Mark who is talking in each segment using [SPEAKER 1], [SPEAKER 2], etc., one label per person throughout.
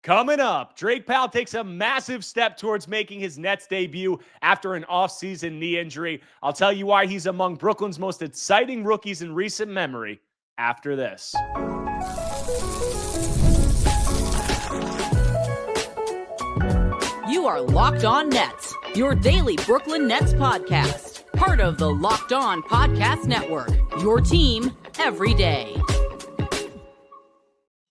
[SPEAKER 1] Coming up, Drake Powell takes a massive step towards making his Nets debut after an offseason knee injury. I'll tell you why he's among Brooklyn's most exciting rookies in recent memory after this.
[SPEAKER 2] You are Locked On Nets, your daily Brooklyn Nets podcast. Part of the Locked On Podcast Network, your team every day.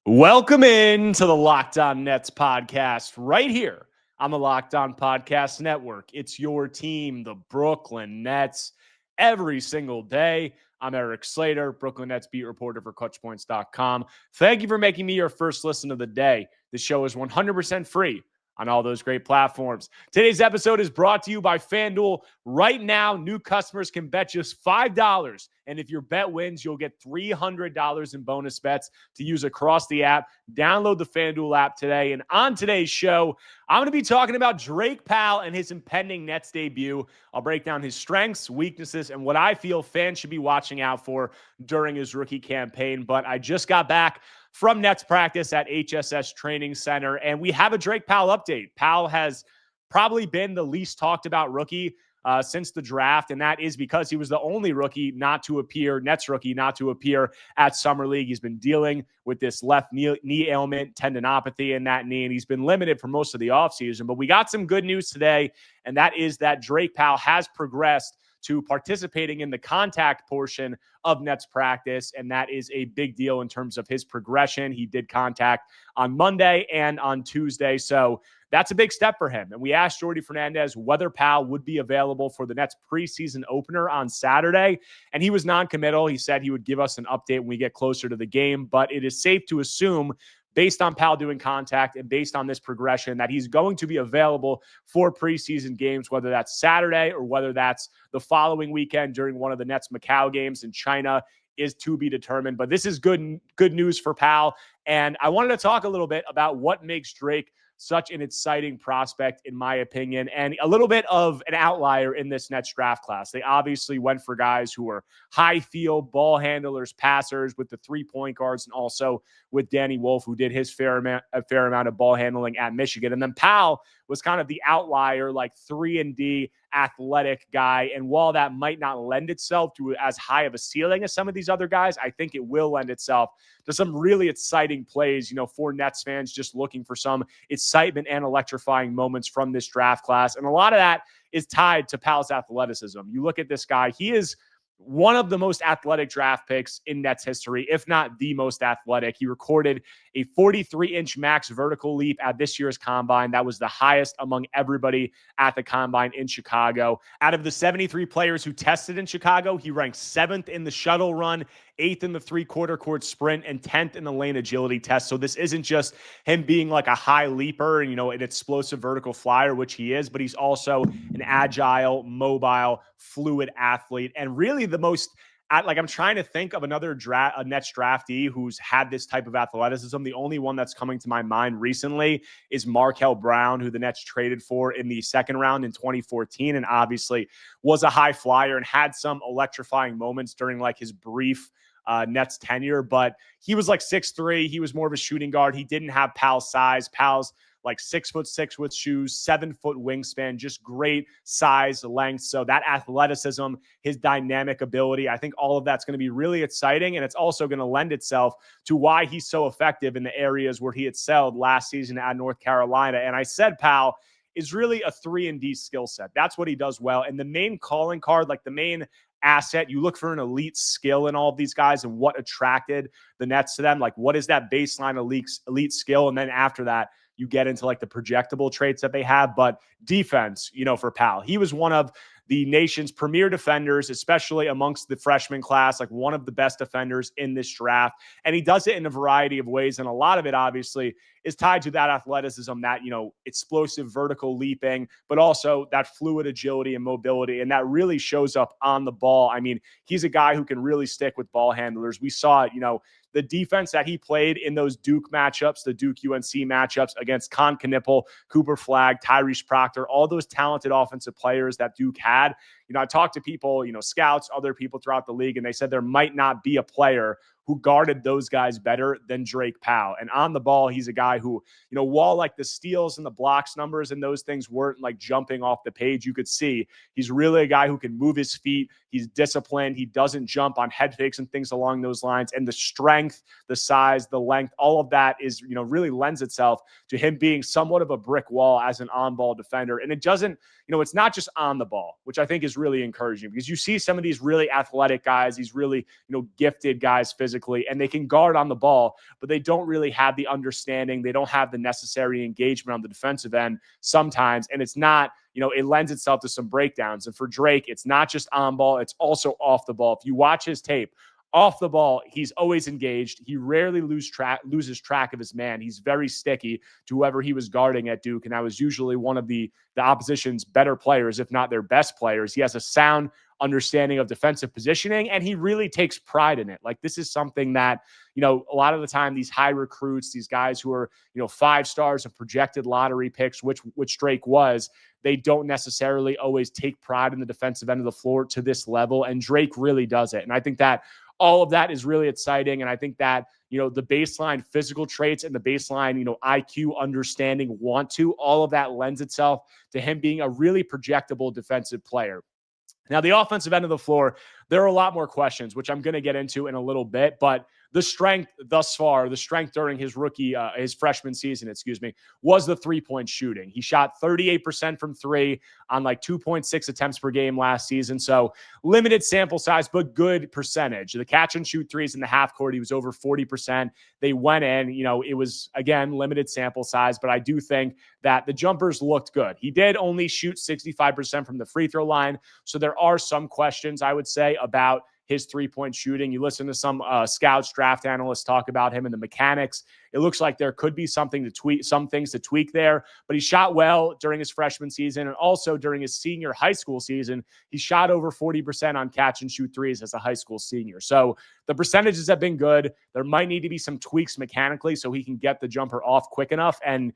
[SPEAKER 1] Welcome in to the Locked On Nets podcast right here on the Locked On Podcast Network. It's your team, the Brooklyn Nets, every single day. I'm Erik Slater, Brooklyn Nets beat reporter for ClutchPoints.com. Thank you for making me your first listen of the day. The show is 100% free on all those great platforms. Today's episode is brought to you by FanDuel. Right now, new customers can bet just $5. And if your bet wins, you'll get $300 in bonus bets to use across the app. Download the FanDuel app today. And on today's show, I'm going to be talking about Drake Powell and his impending Nets debut. I'll break down his strengths, weaknesses, and what I feel fans should be watching out for during his rookie campaign. But I just got back from Nets practice at HSS Training Center, and we have a Drake Powell update. Powell has probably been the least talked about rookie since the draft, and that is because he was the only rookie not to appear, Nets rookie not to appear at Summer League. He's been dealing with this left knee ailment, tendinopathy in that knee, and he's been limited for most of the offseason. But we got some good news today, and that is that Drake Powell has progressed to participating in the contact portion of Nets practice, and that is a big deal in terms of his progression. He did contact on Monday and on Tuesday, so that's a big step for him. And we asked Jordy Fernandez whether Powell would be available for the Nets preseason opener on Saturday, and he was non-committal. He said he would give us an update when we get closer to the game, but it is safe to assume, based on Powell doing contact and based on this progression, that he's going to be available for preseason games, whether that's Saturday or whether that's the following weekend during one of the Nets Macau games in China is to be determined. But this is good news for Powell. And I wanted to talk a little bit about what makes Drake such an exciting prospect, in my opinion, and a little bit of an outlier in this Nets draft class. They obviously went for guys who were high field ball handlers, passers with the 3-point guards, and also with Danny Wolf, who did his a fair amount of ball handling at Michigan. And then Powell was kind of the outlier, like 3-and-D athletic guy. And while that might not lend itself to as high of a ceiling as some of these other guys, I think it will lend itself to some really exciting plays, for Nets fans just looking for some excitement and electrifying moments from this draft class. And a lot of that is tied to Powell's athleticism. You look at this guy, he is one of the most athletic draft picks in Nets history, if not the most athletic. He recorded a 43-inch max vertical leap at this year's combine. That was the highest among everybody at the combine in Chicago. Out of the 73 players who tested in Chicago, he ranked 7th in the shuttle run, 8th in the 3/4 court sprint, and 10th in the lane agility test. So this isn't just him being like a high leaper and, an explosive vertical flyer, which he is, but he's also an agile, mobile, fluid athlete. And really the most, I'm trying to think of another a Nets draftee who's had this type of athleticism. The only one that's coming to my mind recently is Markel Brown, who the Nets traded for in the second round in 2014, and obviously was a high flyer and had some electrifying moments during his brief Nets tenure, but he was 6'3". He was more of a shooting guard. He didn't have Powell's size. Powell's 6'6" with shoes, 7-foot wingspan, just great size, length. So that athleticism, his dynamic ability, I think all of that's going to be really exciting. And it's also going to lend itself to why he's so effective in the areas where he excelled last season at North Carolina. And I said Powell is really a 3-and-D skill set. That's what he does well. And the main calling card, the main asset, you look for an elite skill in all of these guys and what attracted the Nets to them. What is that baseline elite skill? And then after that, you get into the projectable traits that they have. But defense, for Powell, he was one of the nation's premier defenders, especially amongst the freshman class, one of the best defenders in this draft. And he does it in a variety of ways. And a lot of it, obviously, is tied to that athleticism, that, explosive vertical leaping, but also that fluid agility and mobility. And that really shows up on the ball. I mean, he's a guy who can really stick with ball handlers. We saw it, the defense that he played in those Duke matchups, the Duke UNC matchups against Con Knippel, Cooper Flagg, Tyrese Proctor, all those talented offensive players that Duke had. I talked to people, scouts, other people throughout the league, and they said there might not be a player who guarded those guys better than Drake Powell. And on the ball, he's a guy who, while like the steals and the blocks numbers and those things weren't like jumping off the page, you could see he's really a guy who can move his feet. He's disciplined. He doesn't jump on head fakes and things along those lines. And the strength, the size, the length, all of that is, really lends itself to him being somewhat of a brick wall as an on-ball defender. And it doesn't, it's not just on the ball, which I think is really encouraging, because you see some of these really athletic guys, these really, gifted guys physically, and they can guard on the ball, but they don't really have the understanding. They don't have the necessary engagement on the defensive end sometimes. And it's not, it lends itself to some breakdowns. And for Drake, it's not just on ball, it's also off the ball. If you watch his tape, off the ball, he's always engaged. He rarely loses track of his man. He's very sticky to whoever he was guarding at Duke, and that was usually one of the opposition's better players, if not their best players. He has a sound understanding of defensive positioning, and he really takes pride in it. Like, this is something that, a lot of the time these high recruits, these guys who are, 5 stars and projected lottery picks, which Drake was, they don't necessarily always take pride in the defensive end of the floor to this level, and Drake really does it. And I think that all of that is really exciting. And I think that, the baseline physical traits and the baseline, IQ, understanding, all of that lends itself to him being a really projectable defensive player. Now, the offensive end of the floor, there are a lot more questions, which I'm going to get into in a little bit, but the strength thus far, the strength during his freshman season, was the 3-point shooting. He shot 38% from 3 on like 2.6 attempts per game last season. So limited sample size, but good percentage. The catch and shoot threes in the half court, he was over 40%. They went in, it was, again, limited sample size, but I do think that the jumpers looked good. He did only shoot 65% from the free throw line. So there are some questions, I would say, about his 3-point shooting. You listen to some scouts, draft analysts talk about him and the mechanics. It looks like there could be some things to tweak there, but he shot well during his freshman season, and also during his senior high school season, he shot over 40% on catch and shoot threes as a high school senior. So the percentages have been good. There might need to be some tweaks mechanically so he can get the jumper off quick enough. And,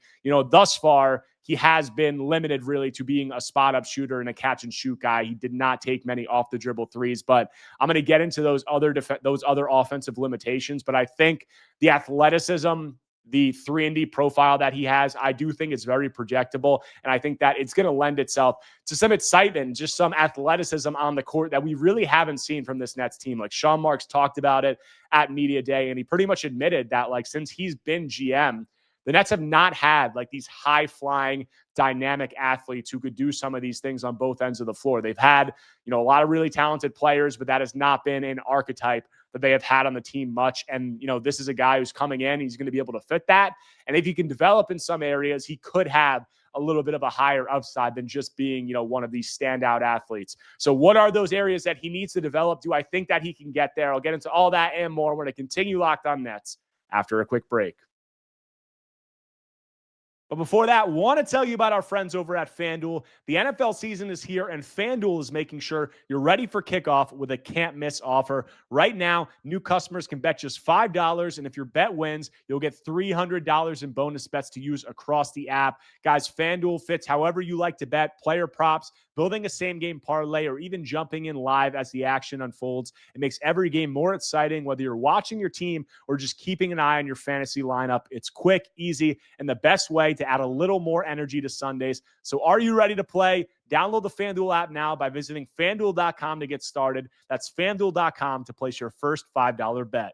[SPEAKER 1] thus far, he has been limited really to being a spot up shooter and a catch and shoot guy. He did not take many off the dribble threes, but I'm going to get into those other offensive limitations. But I think the athleticism, the 3-and-D profile that he has, I do think it's very projectable. And I think that it's going to lend itself to some excitement, just some athleticism on the court that we really haven't seen from this Nets team. Like, Sean Marks talked about it at Media Day, and he pretty much admitted that, like, since he's been GM, the Nets have not had like these high-flying, dynamic athletes who could do some of these things on both ends of the floor. They've had, a lot of really talented players, but that has not been an archetype that they have had on the team much. And, this is a guy who's coming in. He's going to be able to fit that. And if he can develop in some areas, he could have a little bit of a higher upside than just being, one of these standout athletes. So what are those areas that he needs to develop? Do I think that he can get there? I'll get into all that and more when I continue Locked On Nets after a quick break. But before that, want to tell you about our friends over at FanDuel. The NFL season is here, and FanDuel is making sure you're ready for kickoff with a can't-miss offer. Right now, new customers can bet just $5, and if your bet wins, you'll get $300 in bonus bets to use across the app. Guys, FanDuel fits however you like to bet, player props, building a same-game parlay, or even jumping in live as the action unfolds. It makes every game more exciting, whether you're watching your team or just keeping an eye on your fantasy lineup. It's quick, easy, and the best way to add a little more energy to Sundays. So are you ready to play? Download the FanDuel app now by visiting FanDuel.com to get started. That's FanDuel.com to place your first $5 bet.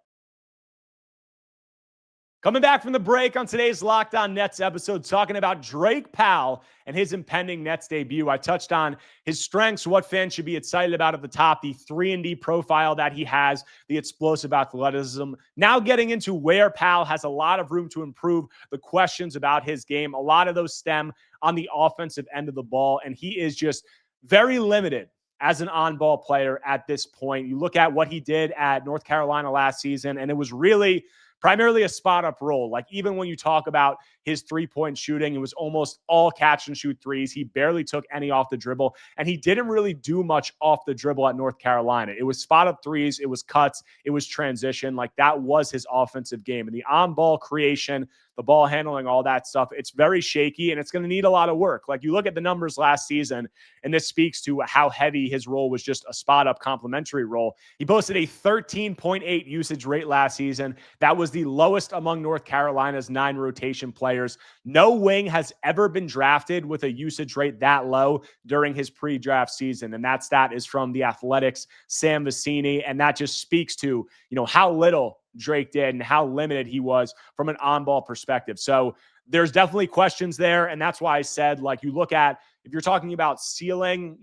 [SPEAKER 1] Coming back from the break on today's Locked On Nets episode, talking about Drake Powell and his impending Nets debut. I touched on his strengths, what fans should be excited about at the top, the 3-and-D profile that he has, the explosive athleticism. Now getting into where Powell has a lot of room to improve, the questions about his game. A lot of those stem on the offensive end of the ball, and he is just very limited as an on-ball player at this point. You look at what he did at North Carolina last season, and it was really primarily a spot-up role. Like, even when you talk about his three-point shooting. It was almost all catch and shoot threes. He barely took any off the dribble, and he didn't really do much off the dribble at North Carolina. It was spot up threes, it was cuts, it was transition. Like, that was his offensive game. And the on-ball creation, the ball handling, all that stuff, it's very shaky, and it's going to need a lot of work. Like, you look at the numbers last season, and this speaks to how heavy his role was, just a spot-up complimentary role. He posted a 13.8 usage rate last season. That was the lowest among North Carolina's 9 rotation players. No wing has ever been drafted with a usage rate that low during his pre-draft season, and that stat is from The Athletic's Sam Vecini, and that just speaks to, how little Drake did and how limited he was from an on-ball perspective. So there's definitely questions there, and that's why I said, like, you look at, if you're talking about ceiling,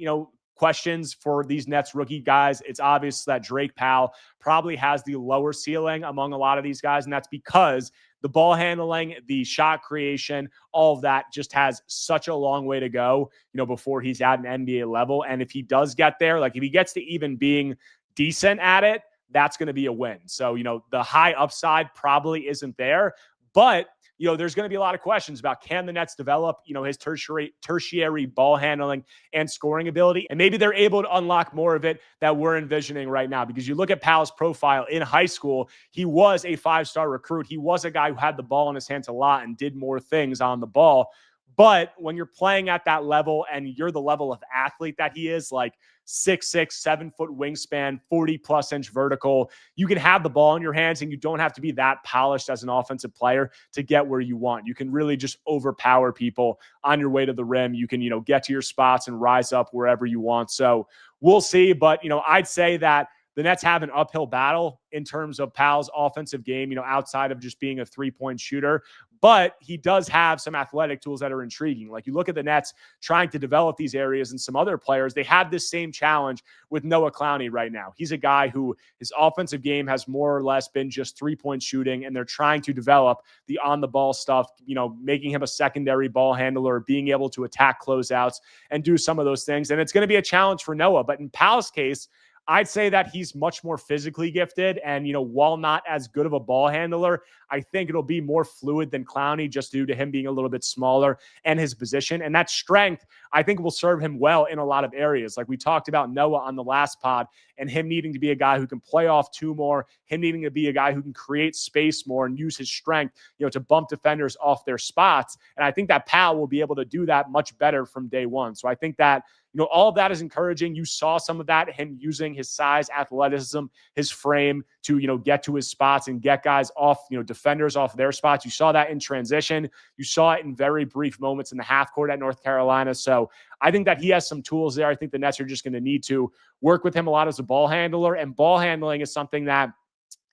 [SPEAKER 1] questions for these Nets rookie guys, it's obvious that Drake Powell probably has the lower ceiling among a lot of these guys, and that's because the ball handling, the shot creation, all of that just has such a long way to go, before he's at an NBA level. And if he does get there, like, if he gets to even being decent at it, that's going to be a win. So, the high upside probably isn't there, but there's going to be a lot of questions about, can the Nets develop, his tertiary ball handling and scoring ability? And maybe they're able to unlock more of it that we're envisioning right now. Because you look at Powell's profile in high school, he was a 5-star recruit. He was a guy who had the ball in his hands a lot and did more things on the ball. But when you're playing at that level and you're the level of athlete that he is, like 6'6", 7-foot wingspan, 40+ inch vertical, you can have the ball in your hands and you don't have to be that polished as an offensive player to get where you want. You can really just overpower people on your way to the rim. You can, get to your spots and rise up wherever you want. So we'll see. But, I'd say that the Nets have an uphill battle in terms of Powell's offensive game, outside of just being a three-point shooter. But he does have some athletic tools that are intriguing. Like, you look at the Nets trying to develop these areas and some other players, they have this same challenge with Noah Clowney right now. He's a guy who his offensive game has more or less been just three-point shooting, and they're trying to develop the on-the-ball stuff, making him a secondary ball handler, being able to attack closeouts and do some of those things. And it's going to be a challenge for Noah. But in Powell's case, I'd say that he's much more physically gifted. And, while not as good of a ball handler, I think it'll be more fluid than Clowney, just due to him being a little bit smaller and his position. And that strength, I think, will serve him well in a lot of areas. Like we talked about Noah on the last pod, and him needing to be a guy who can play off two more, him needing to be a guy who can create space more and use his strength, to bump defenders off their spots. And I think that Powell will be able to do that much better from day one. So I think that, all of that is encouraging. You saw some of that, him using his size, athleticism, his frame to, get to his spots and get guys off, defenders off their spots. You saw that in transition. You saw it in very brief moments in the half court at North Carolina. So I think that he has some tools there. I think the Nets are just going to need to work with him a lot as a ball handler, and ball handling is something that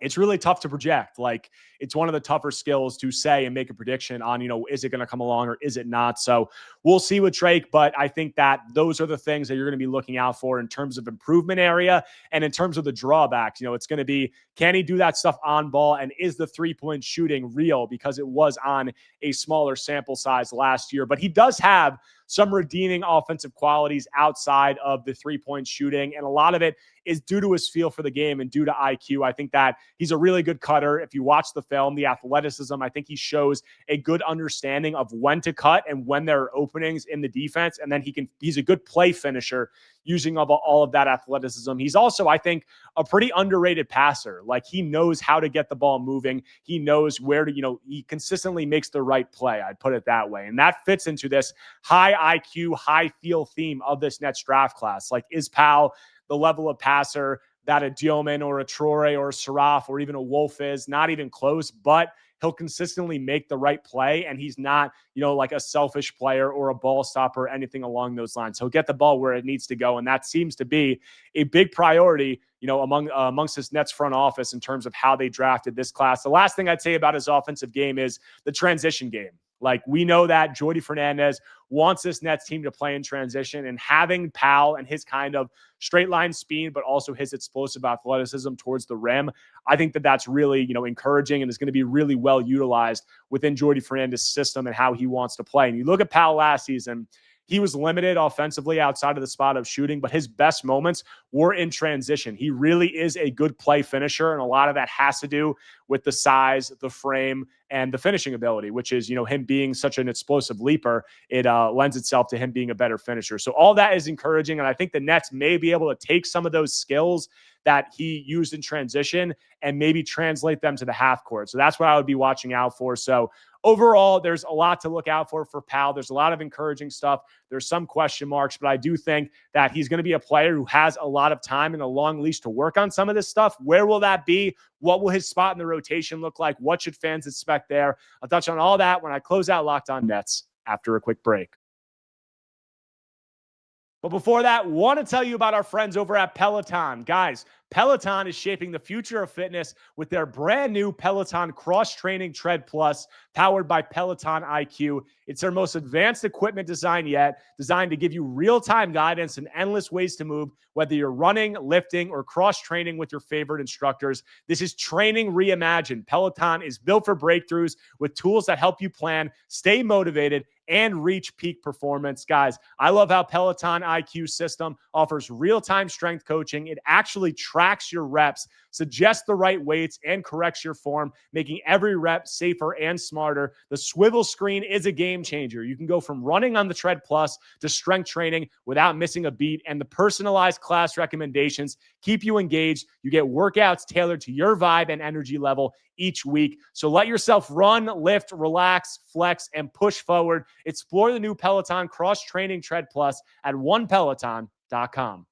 [SPEAKER 1] it's really tough to project. Like, it's one of the tougher skills to say and make a prediction on, is it going to come along or is it not? So we'll see with Drake, but I think that those are the things that you're going to be looking out for in terms of improvement area. And in terms of the drawbacks, it's going to be, can he do that stuff on ball? And is the three-point shooting real? Because it was on a smaller sample size last year, but he does have some redeeming offensive qualities outside of the three-point shooting. And a lot of it is due to his feel for the game and due to IQ. I think that he's a really good cutter. If you watch the film, the athleticism, I think he shows a good understanding of when to cut and when there are openings in the defense. And then he's a good play finisher using all of that athleticism. He's also, I think, a pretty underrated passer. Like, he knows how to get the ball moving. He knows where to, he consistently makes the right play. I'd put it that way. And that fits into this high IQ, high feel theme of this Nets draft class. Like, is Powell the level of passer that a Dillman or a Troy or a Saraf or even a Wolf is? Not even close, but he'll consistently make the right play, and he's not, like a selfish player or a ball stopper or anything along those lines. He'll get the ball where it needs to go, and that seems to be a big priority, amongst this Nets front office in terms of how they drafted this class. The last thing I'd say about his offensive game is the transition game. Like, we know that Jordi Fernandez wants this Nets team to play in transition, and having Powell and his kind of straight line speed, but also his explosive athleticism towards the rim, I think that that's really, encouraging, and is going to be really well utilized within Jordi Fernandez's system and how he wants to play. And you look at Powell last season, he was limited offensively outside of the spot of shooting, but his best moments were in transition. He really is a good play finisher, and a lot of that has to do with the size, the frame, and the finishing ability, which is, him being such an explosive leaper. It lends itself to him being a better finisher. So all that is encouraging, and I think the Nets may be able to take some of those skills that he used in transition and maybe translate them to the half court. So that's what I would be watching out for. So overall, there's a lot to look out for Powell. There's a lot of encouraging stuff. There's some question marks, but I do think that he's going to be a player who has a lot of time and a long leash to work on some of this stuff. Where will that be? What will his spot in the rotation look like? What should fans expect there? I'll touch on all that when I close out Locked On Nets after a quick break. But before that, want to tell you about our friends over at Peloton. Guys, Peloton is shaping the future of fitness with their brand new Peloton Cross Training Tread Plus, powered by Peloton IQ. It's their most advanced equipment design yet, designed to give you real-time guidance and endless ways to move, whether you're running, lifting, or cross-training with your favorite instructors. This is training reimagined. Peloton is built for breakthroughs with tools that help you plan, stay motivated, and reach peak performance. Guys, I love how Peloton IQ system offers real-time strength coaching. It actually tracks your reps, suggests the right weights, and corrects your form, making every rep safer and smarter. The swivel screen is a game changer. You can go from running on the Tread Plus to strength training without missing a beat, and the personalized class recommendations keep you engaged. You get workouts tailored to your vibe and energy level each week. So let yourself run, lift, relax, flex, and push forward. Explore the new Peloton Cross Training Tread Plus at onepeloton.com.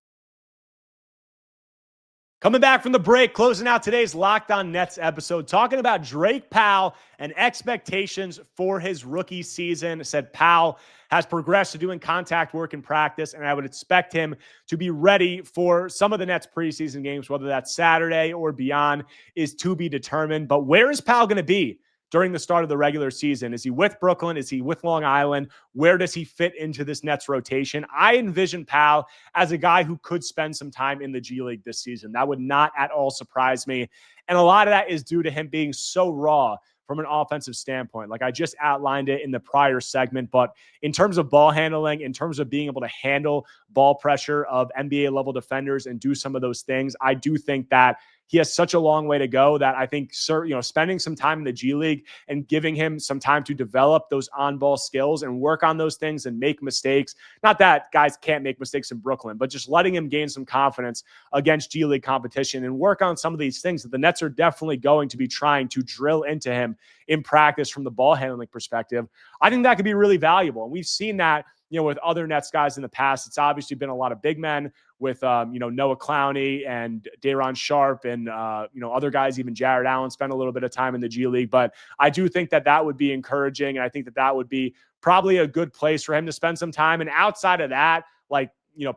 [SPEAKER 1] Coming back from the break, closing out today's Locked On Nets episode, talking about Drake Powell and expectations for his rookie season. Said Powell has progressed to doing contact work in practice, and I would expect him to be ready for some of the Nets preseason games, whether that's Saturday or beyond, is to be determined. But where is Powell going to be during the start of the regular season? Is he with Brooklyn? Is he with Long Island? Where does he fit into this Nets rotation? I envision Powell as a guy who could spend some time in the G League this season. That would not at all surprise me. And a lot of that is due to him being so raw from an offensive standpoint. Like I just outlined it in the prior segment, but in terms of ball handling, in terms of being able to handle ball pressure of NBA level defenders and do some of those things, I do think that he has such a long way to go that I think, spending some time in the G League and giving him some time to develop those on-ball skills and work on those things and make mistakes. Not that guys can't make mistakes in Brooklyn, but just letting him gain some confidence against G League competition and work on some of these things that the Nets are definitely going to be trying to drill into him in practice from the ball handling perspective. I think that could be really valuable. And we've seen that, with other Nets guys in the past. It's obviously been a lot of big men with, Noah Clowney and Day'Ron Sharp and, other guys, even Jared Allen spent a little bit of time in the G League. But I do think that would be encouraging. And I think that would be probably a good place for him to spend some time. And outside of that,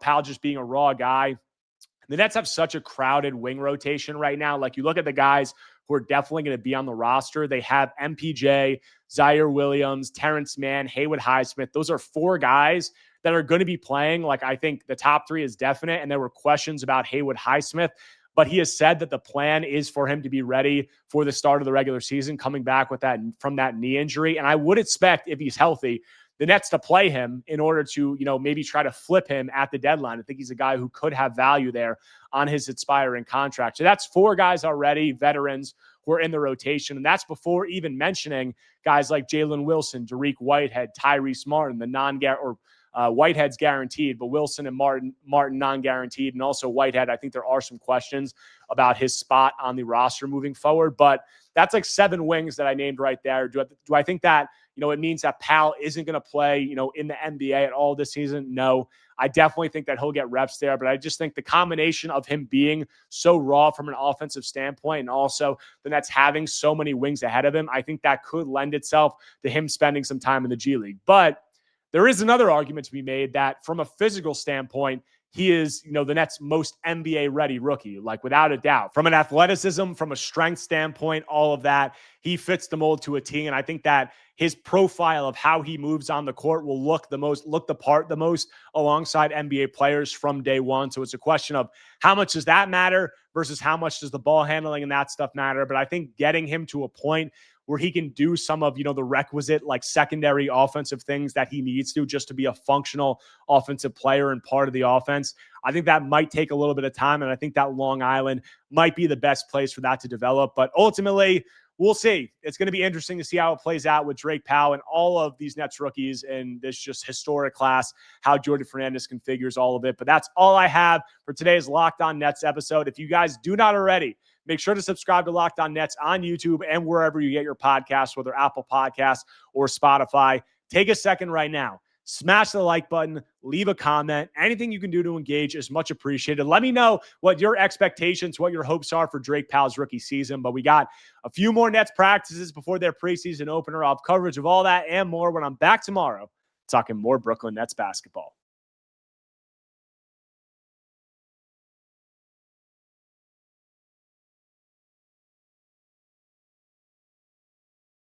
[SPEAKER 1] Powell just being a raw guy, the Nets have such a crowded wing rotation right now. Like you look at the guys who are definitely going to be on the roster. They have MPJ, Zaire Williams, Terrence Mann, Haywood Highsmith. Those are four guys that are going to be playing. Like I think the top three is definite. And there were questions about Haywood Highsmith, but he has said that the plan is for him to be ready for the start of the regular season, coming back from that knee injury. And I would expect, if he's healthy, the Nets to play him in order to, maybe try to flip him at the deadline. I think he's a guy who could have value there on his expiring contract. So that's four guys already, veterans who are in the rotation. And that's before even mentioning guys like Jalen Wilson, Derek Whitehead, Tyrese Martin, Whitehead's guaranteed, but Wilson and Martin non-guaranteed. And also Whitehead, I think there are some questions about his spot on the roster moving forward. But that's like 7 wings that I named right there. Do I think that, it means that Powell isn't going to play, in the NBA at all this season? No, I definitely think that he'll get reps there, but I just think the combination of him being so raw from an offensive standpoint and also the Nets having so many wings ahead of him, I think that could lend itself to him spending some time in the G League. But there is another argument to be made that from a physical standpoint, he is, the Nets' most NBA-ready rookie, like without a doubt. From an athleticism, from a strength standpoint, all of that, he fits the mold to a T. And I think that his profile of how he moves on the court will look the part the most alongside NBA players from day one. So it's a question of how much does that matter versus how much does the ball handling and that stuff matter. But I think getting him to a point where he can do some of, the requisite like secondary offensive things that he needs to just to be a functional offensive player and part of the offense. I think that might take a little bit of time, and I think that Long Island might be the best place for that to develop. But ultimately, we'll see. It's going to be interesting to see how it plays out with Drake Powell and all of these Nets rookies in this just historic class, how Jordan Fernandez configures all of it. But that's all I have for today's Locked On Nets episode. If you guys do not already, make sure to subscribe to Locked On Nets on YouTube and wherever you get your podcasts, whether Apple Podcasts or Spotify. Take a second right now. Smash the like button, leave a comment. Anything you can do to engage is much appreciated. Let me know what your expectations, what your hopes are for Drake Powell's rookie season. But we got a few more Nets practices before their preseason opener. I'll have coverage of all that and more when I'm back tomorrow talking more Brooklyn Nets basketball.